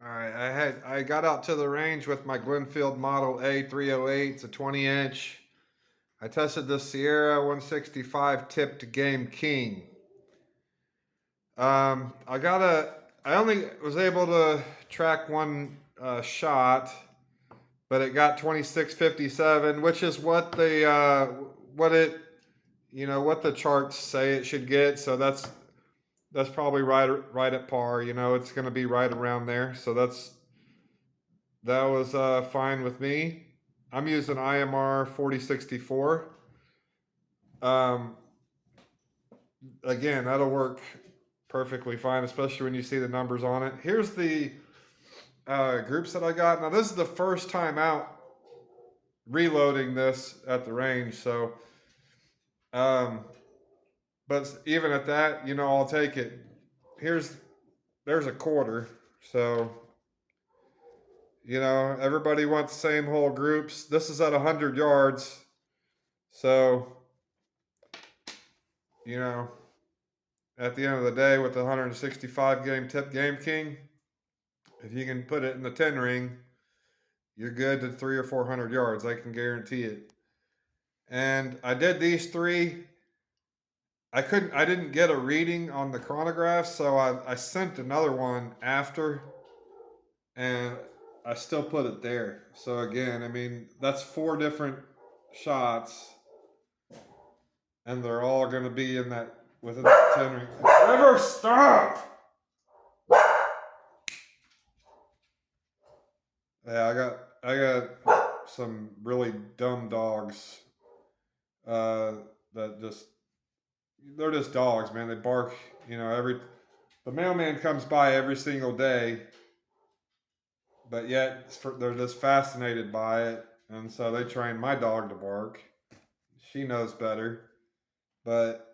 All right, I got out to the range with my Glenfield Model A 308. It's a 20-inch. I tested the Sierra 165 tipped Game King. I only was able to track one shot, but it got 2657, which is what what it what the charts say it should get. So that's probably right at par. It's going to be right around there. So that was fine with me. I'm using IMR 4064. Um, Again, that'll work perfectly fine, especially when you see the numbers on it. Here's the groups that I got. Now, this is the first time out reloading this at the range. So, um, but even at that, I'll take it. There's a quarter. So, everybody wants the same whole groups. This is at 100 yards. So, you know, at the end of the day, with the 165 game tip Game King, if you can put it in the 10 ring, you're good to 300 or 400 yards. I can guarantee it. And I did these three. I didn't get a reading on the chronograph, so I sent another one after, and I still put it there. So again, I mean, that's 4 different shots, and they're all going to be in that within the 10 ring. Never stop. Yeah, I got some really dumb dogs. That just they're just dogs, man. They bark, the mailman comes by every single day, but yet they're just fascinated by it, and so they train my dog to bark. She knows better, but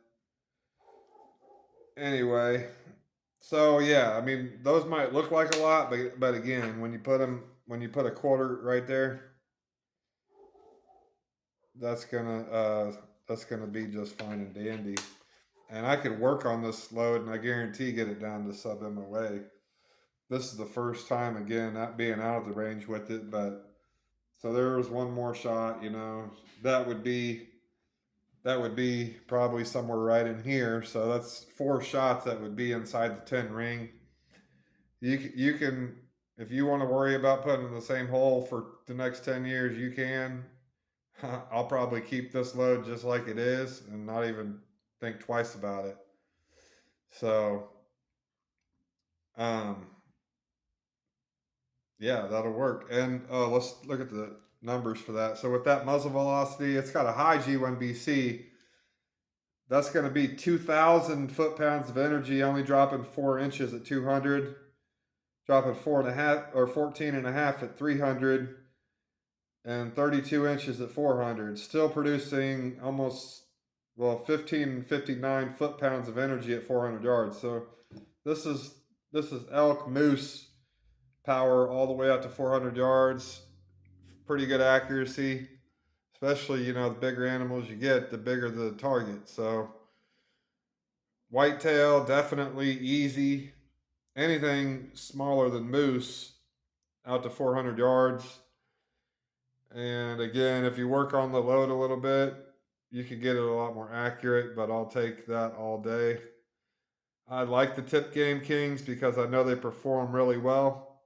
anyway. So yeah, I mean those might look like a lot, but again, when you put a quarter right there, that's gonna be just fine and dandy. And I could work on this load, and I guarantee get it down to sub MOA. This is the first time again not being out of the range with it, but so there was one more shot. That would be probably somewhere right in here. So that's 4 shots that would be inside the 10 ring. You can, if you want to worry about putting in the same hole for the next 10 years, you can. I'll probably keep this load just like it is and not even think twice about it. So, um, yeah, that'll work. And let's look at the numbers for that. So with that muzzle velocity, it's got a high G1BC. That's going to be 2,000 foot-pounds of energy, only dropping 4 inches at 200, dropping 4.5 or 14.5 at 300, and 32 inches at 400. Still producing almost 1559 foot-pounds of energy at 400 yards. So this is elk moose power all the way out to 400 yards. Pretty good accuracy, especially the bigger animals you get, the bigger the target. So whitetail definitely easy. Anything smaller than moose out to 400 yards. And again, if you work on the load a little bit, you can get it a lot more accurate, but I'll take that all day. I like the tip Game Kings because I know they perform really well.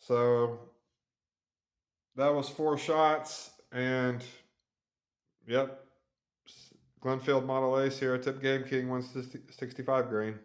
So that was 4 shots, and yep, Glenfield Model A Sierra Tip Game King 165 grain.